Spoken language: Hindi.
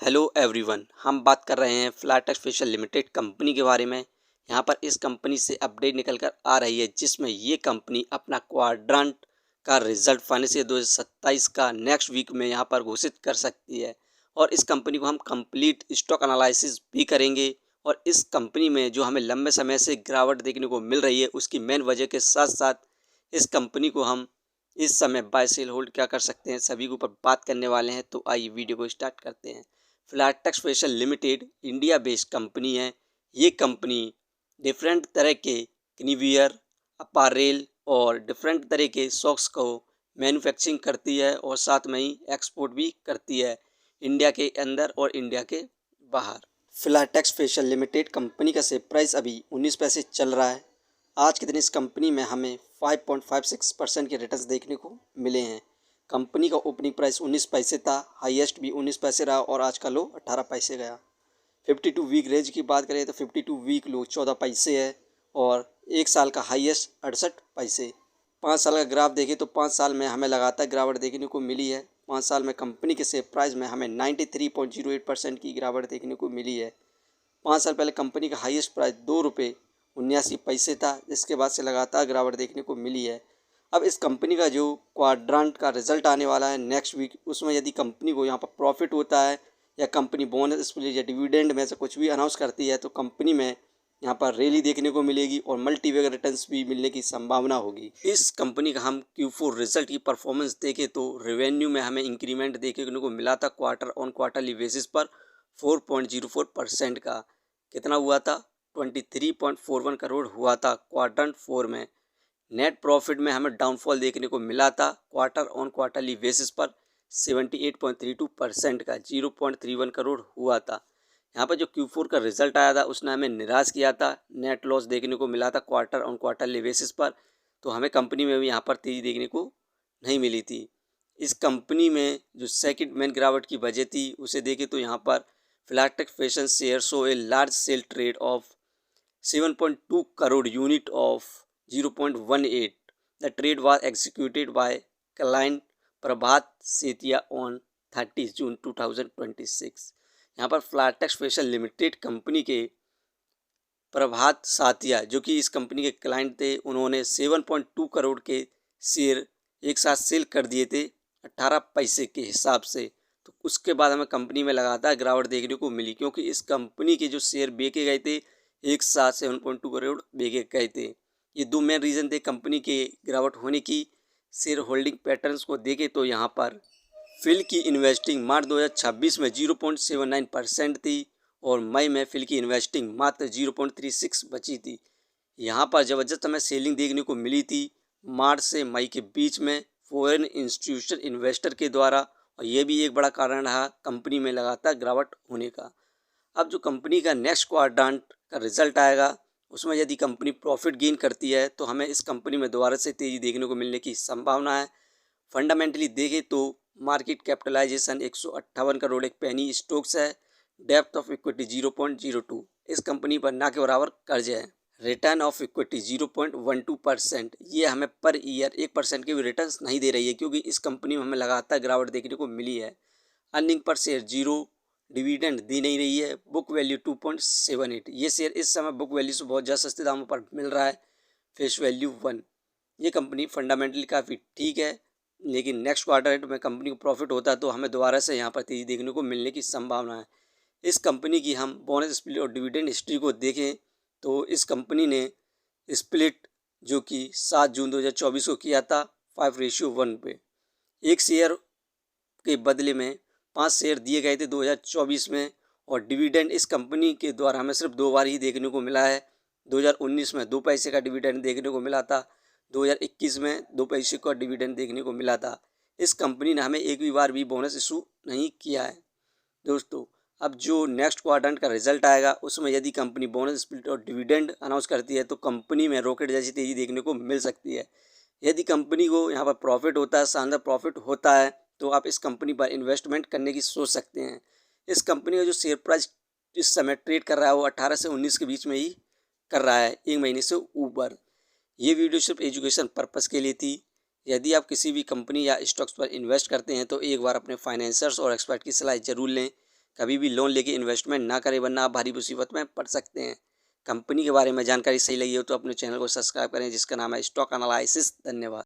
हेलो एवरीवन, हम बात कर रहे हैं फ्लैटेक्स फेशियल लिमिटेड कंपनी के बारे में। यहाँ पर इस कंपनी से अपडेट निकल कर आ रही है जिसमें ये कंपनी अपना क्वाड्रेंट का रिजल्ट फाइनेंशियल 2027 का नेक्स्ट वीक में यहाँ पर घोषित कर सकती है। और इस कंपनी को हम कंप्लीट स्टॉक एनालिसिस भी करेंगे। और इस कंपनी में जो हमें लंबे समय से गिरावट देखने को मिल रही है उसकी मेन वजह के साथ साथ इस कंपनी को हम इस समय बाय सेल होल्ड क्या कर सकते हैं सभी के ऊपर बात करने वाले हैं। तो आइए वीडियो को स्टार्ट करते हैं। Flatex facial limited India based company है। ये कंपनी डिफरेंट तरह के क्नीवियर अपारेल और डिफरेंट तरह के सॉक्स को मैन्युफैक्चरिंग करती है और साथ में ही एक्सपोर्ट भी करती है इंडिया के अंदर और इंडिया के बाहर। फ्लैटेक्स फेशियल लिमिटेड कंपनी का शेयर प्राइस अभी 19 पैसे चल रहा है। आज के दिन इस कंपनी में हमें 5.56% के रिटर्न्स देखने को मिले हैं। कंपनी का ओपनिंग प्राइस 19 पैसे था, हाईएस्ट भी 19 पैसे रहा और आज का लो 18 पैसे गया। 52 वीक रेंज की बात करें तो 52 वीक लो 14 पैसे है और एक साल का हाईएस्ट 68 पैसे। 5 साल का ग्राफ देखें तो 5 साल में हमें लगातार गिरावट देखने को मिली है। 5 साल में कंपनी के शेयर प्राइस में हमें 93.08% की गिरावट देखने को मिली है। 5 साल पहले कंपनी का हाईएस्ट प्राइस ₹2.79 था, जिसके बाद से लगातार गिरावट देखने को मिली है। अब इस कंपनी का जो क्वाड्रेंट का रिजल्ट आने वाला है नेक्स्ट वीक, उसमें यदि कंपनी को यहाँ पर प्रॉफिट होता है या कंपनी बोनस स्प्लिट या डिविडेंड में से कुछ भी अनाउंस करती है तो कंपनी में यहाँ पर रैली देखने को मिलेगी और मल्टीबैगर रिटर्न्स भी मिलने की संभावना होगी। इस कंपनी का हम Q4 रिजल्ट की परफॉर्मेंस देखें तो रेवेन्यू में हमें इंक्रीमेंट देखने को मिला था क्वार्टर ऑन क्वार्टरली बेसिस पर 4.04% का। कितना हुआ था? 23.41 करोड़ हुआ था क्वाड्रेंट 4 में। नेट प्रॉफिट में हमें डाउनफॉल देखने को मिला था क्वार्टर ऑन क्वार्टरली बेसिस पर 78.32% का 0.31 करोड़ हुआ था। यहाँ पर जो Q4 का रिजल्ट आया था उसने हमें निराश किया था। नेट लॉस देखने को मिला था क्वार्टर ऑन क्वार्टरली बेसिस पर, तो हमें कंपनी में भी यहाँ पर तेज़ी देखने को नहीं मिली थी। इस कंपनी में जो सेकंड मेन गिरावट की वजह थी उसे देखें तो यहाँ पर Flatex fashion share saw a large sell trade of 7.2 crore unit of 0.18. The trade was executed by client Prabhat Setia on 30 जून 2026। यहाँ पर फ्लैटेक्स फैशन लिमिटेड कंपनी के प्रभात सातिया जो कि इस कंपनी के क्लाइंट थे, उन्होंने 7.2 करोड़ के शेयर एक साथ सेल कर दिए थे 18 पैसे के हिसाब से। तो उसके बाद हमें कंपनी में लगातार गिरावट देखने को मिली क्योंकि इस कंपनी के जो शेयर बेचे गए थे एक साथ 7.2 करोड़ बेचे गए थे। ये दो मेन रीज़न थे कंपनी के गिरावट होने की। शेयर होल्डिंग पैटर्न्स को देखें तो यहाँ पर फिल की इन्वेस्टिंग मार्च 2026 में 0.79% थी और मई में फिल की इन्वेस्टिंग मात्र 0.36 बची थी। यहाँ पर ज़बरदस्त हमें सेलिंग देखने को मिली थी मार्च से मई के बीच में फॉरेन इंस्टीट्यूशनल इन्वेस्टर के द्वारा, और ये भी एक बड़ा कारण रहा कंपनी में लगातार गिरावट होने का। अब जो कंपनी का नेक्स्ट क्वाड्रेंट का रिजल्ट आएगा उसमें यदि कंपनी प्रॉफिट गेन करती है तो हमें इस कंपनी में दोबारा से तेज़ी देखने को मिलने की संभावना है। फंडामेंटली देखें तो मार्केट कैपिटलाइजेशन 158 करोड़ एक पेनी स्टॉक्स है। डेप्थ ऑफ इक्विटी 0.02, इस कंपनी पर ना के बराबर कर्ज है। रिटर्न ऑफ इक्विटी 0.12%, ये हमें पर ईयर 1% के भी रिटर्न्स नहीं दे रही है क्योंकि इस कंपनी में हमें लगातार गिरावट देखने को मिली है। अर्निंग पर शेयर 0, डिविडेंड दी नहीं रही है। बुक वैल्यू 2.78, ये शेयर इस समय बुक वैल्यू से बहुत ज़्यादा सस्ते दामों पर मिल रहा है। Face value 1। ये कंपनी फंडामेंटली काफ़ी ठीक है, लेकिन नेक्स्ट क्वार्टर में कंपनी को प्रॉफिट होता है तो हमें दोबारा से यहाँ पर तेज़ी देखने को मिलने की संभावना है। इस कंपनी की हम बोनस स्प्लिट और डिविडेंड हिस्ट्री को देखें तो इस कंपनी ने स्प्लिट जो कि 7 जून 2024 को किया था 5:1 पे। एक शेयर के बदले में 5 शेयर दिए गए थे 2024 में, और डिविडेंड इस कंपनी के द्वारा हमें सिर्फ 2 बार ही देखने को मिला है। 2019 में 2 पैसे का डिविडेंड देखने को मिला था, 2021 में 2 पैसे का डिविडेंड देखने को मिला था। इस कंपनी ने हमें एक भी बार भी बोनस इशू नहीं किया है। दोस्तों, अब जो नेक्स्ट क्वाड्रेंट का रिजल्ट आएगा उसमें यदि कंपनी बोनस स्प्लिट और डिविडेंड अनाउंस करती है तो कंपनी में रॉकेट जैसी तेज़ी देखने को मिल सकती है। यदि कंपनी को यहाँ पर प्रॉफिट होता है, शानदार प्रॉफिट होता है, तो आप इस कंपनी पर इन्वेस्टमेंट करने की सोच सकते हैं। इस कंपनी का जो शेयर प्राइस इस समय ट्रेड कर रहा है वो 18 से 19 के बीच में ही कर रहा है, एक महीने से ऊपर। ये वीडियो सिर्फ एजुकेशन पर्पस के लिए थी। यदि आप किसी भी कंपनी या स्टॉक्स पर इन्वेस्ट करते हैं तो एक बार अपने फाइनेंसर्स और एक्सपर्ट की सलाह ज़रूर लें। कभी भी लोन लेके इन्वेस्टमेंट ना करें, वरना आप भारी मुसीबत में पड़ सकते हैं। कंपनी के बारे में जानकारी सही लगी हो तो अपने चैनल को सब्सक्राइब करें, जिसका नाम है स्टॉक एनालिसिस। धन्यवाद।